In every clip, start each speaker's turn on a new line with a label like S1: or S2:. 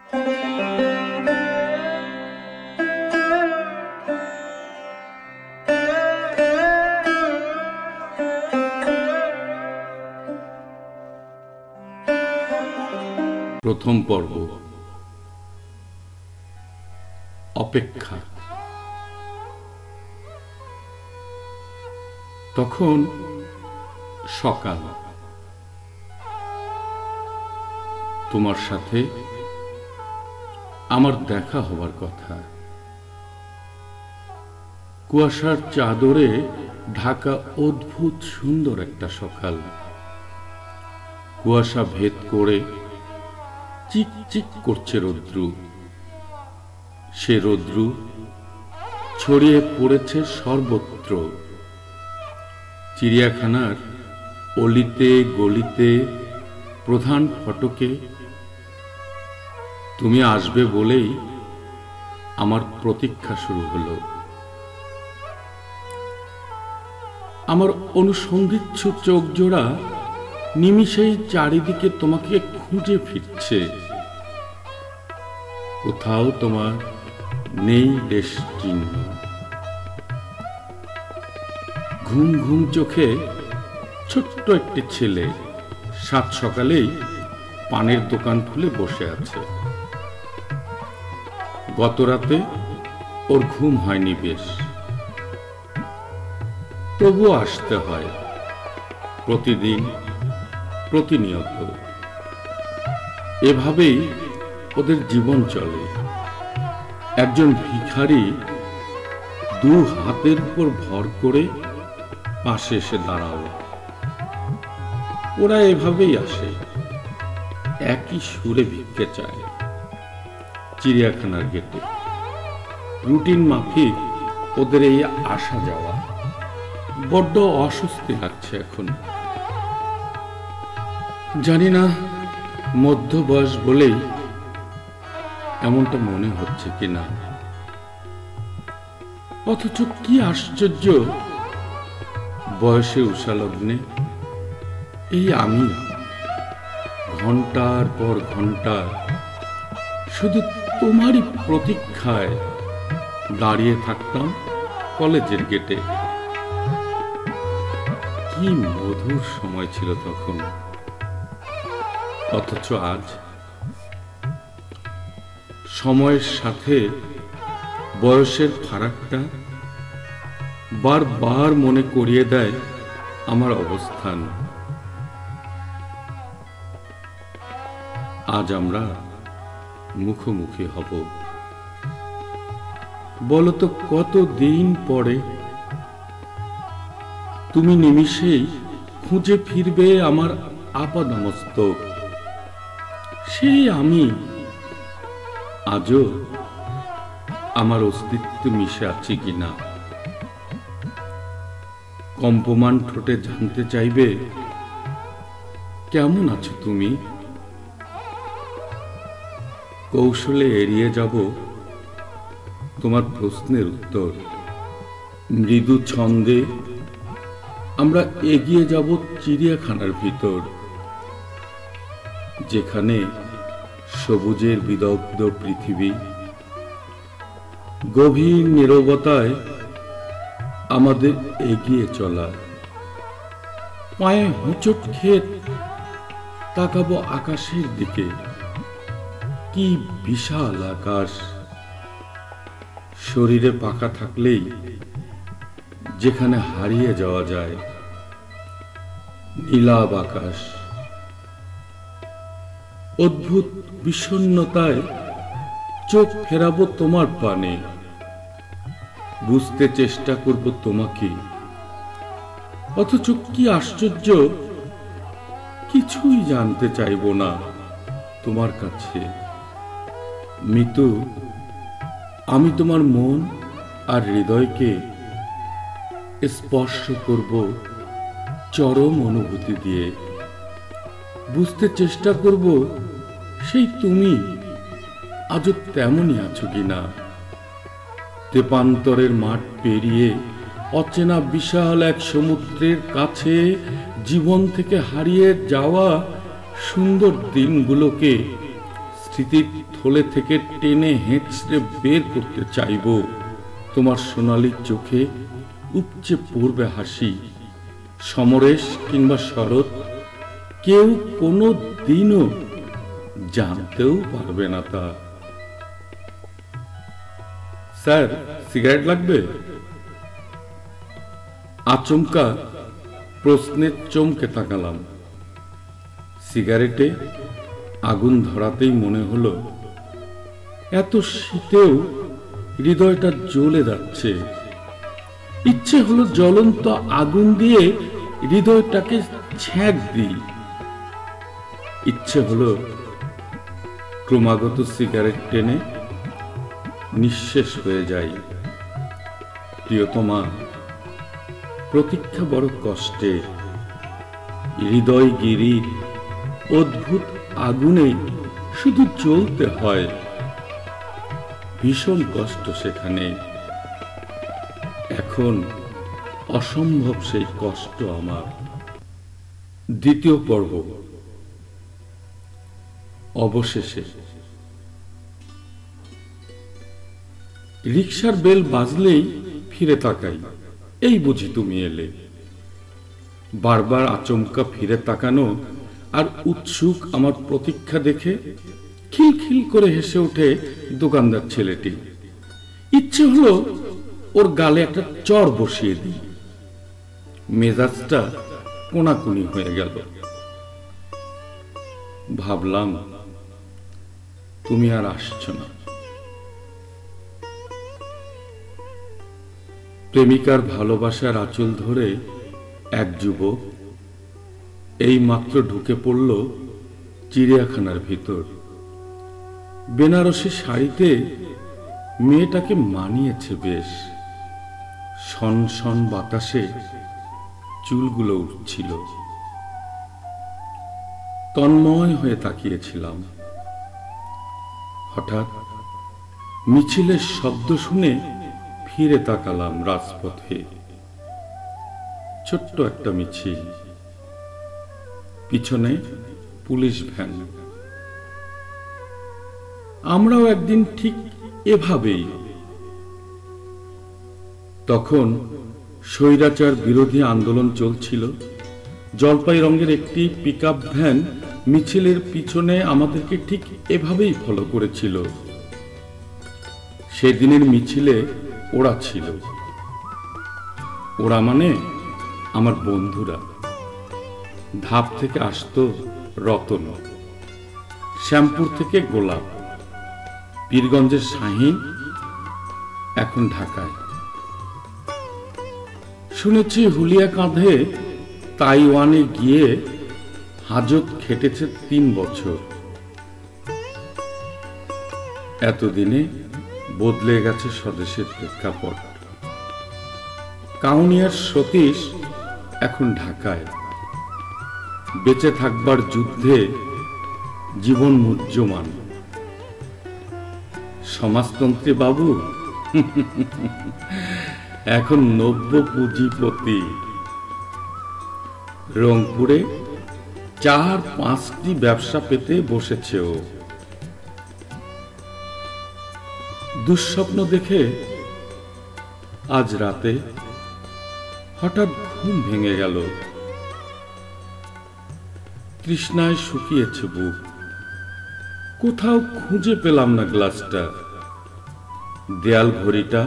S1: প্রথম পর্ব, অপেক্ষা। তখন সকাল। তোমার সাথে আমার দেখা হবার কথা। কুয়াশার চাদরে ঢাকা অদ্ভুত সুন্দর একটা সকাল। কুয়াশা ভেদ করে চিক চিক করছে রৌদ্রু। সে রৌদ্রু ছড়িয়ে পড়েছে সর্বত্র। চিড়িয়াখানার অলিতে গলিতে, প্রধান ফটকে। তুমি আসবে বলেই আমার প্রতীক্ষা শুরু হলো। আমার অনুসন্ধিৎসু চোখ জোড়া নিমিষেই চারিদিকে তোমাকে খুঁজে ফিরছে। কোথাও তোমার নেই দেশ চিহ্ন। ঘুম ঘুম চোখে ছোট্ট একটি ছেলে সাত সকালেই পানের দোকান খুলে বসে আছে। গত রাতে ওর ঘুম হয়নি বেশ, তবুও আসতে হয় প্রতিদিন, প্রতিনিয়ত। এভাবেই ওদের জীবন চলে। একজন ভিখারি দু হাতের উপর ভর করে পাশে এসে দাঁড়াও। ওরা এভাবেই আসে, একই সুরে ভিক্ষে চায়। চিড়িয়াখানার গেটে রুটিন মাফিক ওদের এই আসা যাওয়া। বড্ড অস্বস্তি লাগছে এখন। জানি না মধ্য বয়স বলেই এমনটা মনে হচ্ছে কিনা। অথচ কি আশ্চর্য, বয়সে উষালগ্নে এই আমি ঘন্টার পর ঘন্টা শুধু তোমারই প্রতীক্ষায় দাঁড়িয়ে থাকতাম কলেজের গেটে। কি মধুর সময় ছিল তখন। অথচ আজ সময়ের সাথে বয়সের ফারাকটা বারবার মনে করিয়ে দেয় আমার অবস্থান। আজ আমরা মুখোমুখি হব। বলতো কত দিন পরে তুমি নিমিষেই খুঁজে ফিরবে আমার আপাদমস্তক। সেই আমি আজও আমার অস্তিত্ব মিশে আছে কিনা। কম্পমান ঠোঁটে জানতে চাইবে কেমন আছো তুমি। কৌশলে এড়িয়ে যাব তোমার প্রশ্নের উত্তর। মৃদু ছন্দে আমরা এগিয়ে যাব চিড়িয়াখানার ভিতর, যেখানে সবুজের বিদগ্ধ পৃথিবী। গভীর নীরবতায় আমাদের এগিয়ে চলা। পায়ে হোঁচট খেয়ে তাকাবো আকাশের দিকে। কি বিশাল আকাশ! শরীরে পাখা থাকলেই যেখানে হারিয়ে যাওয়া যায়। নীলাভ আকাশ। অদ্ভুত বিষণ্ণতায় চোখ ফেরাবো তোমার পানে। বুঝতে চেষ্টা করব তোমাকে। অথচ কি আশ্চর্য, কিছুই জানতে চাইব না তোমার কাছে। মিতু, আমি তোমার মন আর হৃদয়কে স্পর্শ করব চরম অনুভূতি দিয়ে। বুঝতে চেষ্টা করব সেই তুমি আজও তেমনই আছো কিনা। তেপান্তরের মাঠ পেরিয়ে অচেনা বিশাল এক সমুদ্রের কাছে জীবন থেকে হারিয়ে যাওয়া সুন্দর দিনগুলোকে স্মৃতির থলে থেকে টেনে হেঁচড়ে বের করতে চাইব। তোমার সোনালী চোখে উপচে পড়বে হাসি। সমরেশ কিংবা শরৎ কেউ কোনো দিনও জানতেও পারবে না তা। স্যার, সিগারেট লাগবে? আচমকা প্রশ্নের চমকে তাকালাম। সিগারেটে আগুন ধরাতেই মনে হলো এত শীতেও হৃদয়টা জ্বলে যাচ্ছে। ইচ্ছে হলো জ্বলন্ত আগুন দিয়ে হৃদয়টাকে ছ্যাঁক দিই। ইচ্ছে হলো ক্রমাগত সিগারেট টেনে নিঃশেষ হয়ে যাই। প্রিয়তমা, প্রতীক্ষা বড় কষ্টের। হৃদয়গিরির অদ্ভুত আগুনে শুধু জ্বলতে হয়। ভীষণ কষ্ট সেখানে। এখন অসম্ভব সেই কষ্ট আমার। দ্বিতীয় পর্ব। অবশেষে রিকশার বেল বাজলেই ফিরে তাকাই, এই বুঝি তুমি এলে। বারবার আচমকা ফিরে তাকানো আর উৎসুক আমার প্রতীক্ষা দেখে খিলখিল করে হেসে ওঠে দোকানদার ছেলেটি। ইচ্ছে হলো ওর গালে একটা চড় বসিয়ে দিই। মেজাজটা কোনাকুনি হয়ে গেল। ভাবলাম তুমি আর আসছো না। প্রেমিকার ভালোবাসার আঁচল ধরে এক যুবক এই মাত্র ঢুকে পড়ল চিড়িয়াখানার ভিতর। বেনারসি শাড়িতে মেয়েটাকে মানিয়েছে বেশ। শন শন বাতাসে চুলগুলো উঠছিল। তন্ময় হয়ে তাকিয়েছিলাম। হঠাৎ মিছিলের শব্দ শুনে ফিরে তাকালাম রাজপথে। ছোট্ট একটা মিছিল, পিছনে পুলিশ ভ্যান। আমরাও একদিন ঠিক এভাবেই। তখন স্বৈরাচার বিরোধী আন্দোলন চলছিল। জলপাই রঙের একটি পিকআপ ভ্যান মিছিলের পিছনে আমাদেরকে ঠিক এভাবেই ফলো করেছিল। সেদিনের মিছিলে ওরা ছিল। ওরা মানে আমার বন্ধুরা। ধাপ থেকে আসতো রতন, শ্যামপুর থেকে গোলাপ, পীরগঞ্জের শাহিন, এখন ঢাকায়। শুনেছি হুলিয়া কাঁধে তাইওয়ানে গিয়ে হাজত খেটেছে 3 বছর। এতদিনে বদলে গেছে স্বদেশের প্রেক্ষাপট। কাউনিয়ার সতীশ এখন ঢাকায়। বেঁচে থাকবার যুদ্ধে জীবন মুহ্যমান। সমাজতন্ত্রী বাবু এখন নব্য পুঁজিপতি। রংপুরে 4-5টি ব্যবসা পেতে বসেছে ও। দুঃস্বপ্ন দেখে আজ রাতে হঠাৎ ঘুম ভেঙে গেল। তৃষ্ণায় শুকিয়েছে বুক। কোথাও খুঁজে পেলাম না গ্লাসটা। দেয়াল ঘড়িটা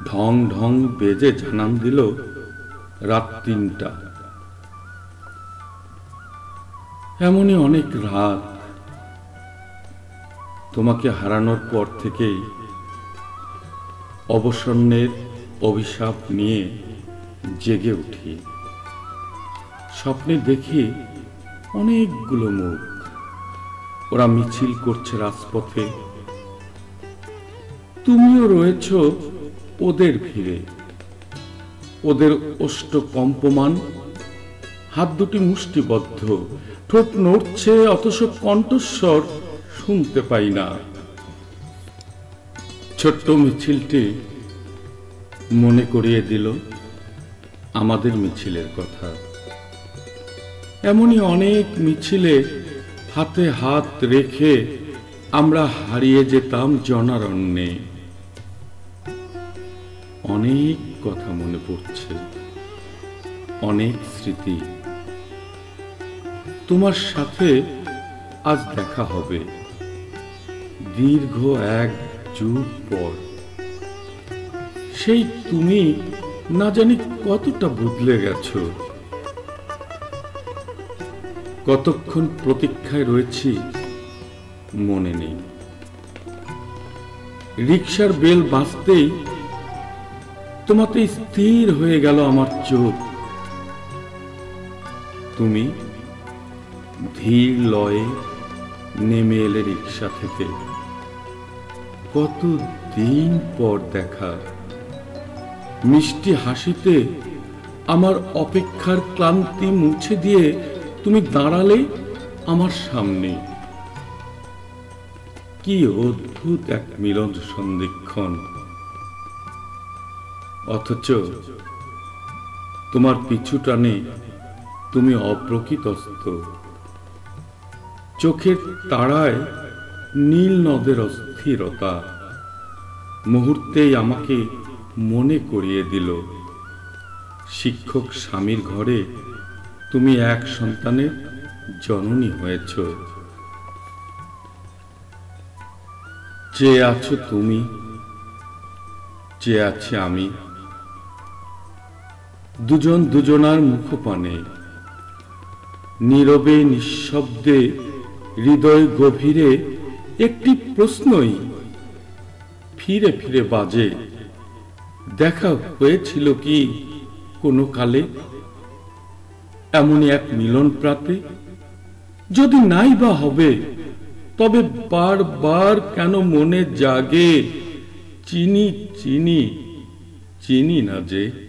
S1: ঢং ঢং বেজে জানান দিল রাত 3টা। এমনই অনেক রাত। তোমাকে হারানোর পর থেকেই অবসন্নের অভিশাপ নিয়ে জেগে উঠি। স্বপ্নে দেখি অনেকগুলো মুখ। ওরা মিছিল করছে রাজপথে। তুমিও রয়েছ ওদের ভিড়ে। ওদের ওষ্ঠ কম্পমান, হাত দুটি মুষ্টিবদ্ধ, ঠোঁট নড়ছে অথচ কণ্ঠস্বর শুনতে পাই না। ছোট্ট মিছিলটি মনে করিয়ে দিল আমাদের মিছিলের কথা। এমনই অনেক মিছিলে হাতে হাত রেখে আমরা হারিয়ে যেতাম জনারণ্যে। অনেক কথা মনে পড়ছে, অনেক স্মৃতি। তোমার সাথে আজ দেখা হবে দীর্ঘ এক যুগ পর। সেই তুমি না জানি কতটা বদলে গেছো। কতক্ষণ প্রতীক্ষায় রয়েছি মনে নেই। রিকশার বেল বাজতেই তোমাতে স্থির হয়ে গেল আমার চোখ। তুমি ধীর লয়ে নেমে এলে রিকশা থেকে। কত দিন পর দেখা। মিষ্টি হাসিতে আমার অপেক্ষার ক্লান্তি মুছে দিয়ে তুমি দাঁড়ালে আমার সামনে। কি অদ্ভুত এক মিলন সন্ধিক্ষণ। অথচ তোমার পিছু টানে তুমি অপ্রকৃতস্থ। চোখের তারায় নীল নদের অস্থিরতা মুহূর্তেই আমাকে মনে করিয়ে দিল শিক্ষক স্বামীর ঘরে তুমি এক সন্তানের জননী হয়েছ। চেয়ে আছো তুমি, চেয়ে আছি আমি, দুজন দুজনার মুখপানে। নীরবে নিঃশব্দে হৃদয় গভীরে একটি প্রশ্নই ফিরে ফিরে বাজে। দেখা হয়েছিল কি কোনো কালে এমনই এক মিলন প্রাতে? যদি নাই বা হবে, তবে বারবার কেন মনে জাগে চিনি চিনি চিনি না যে।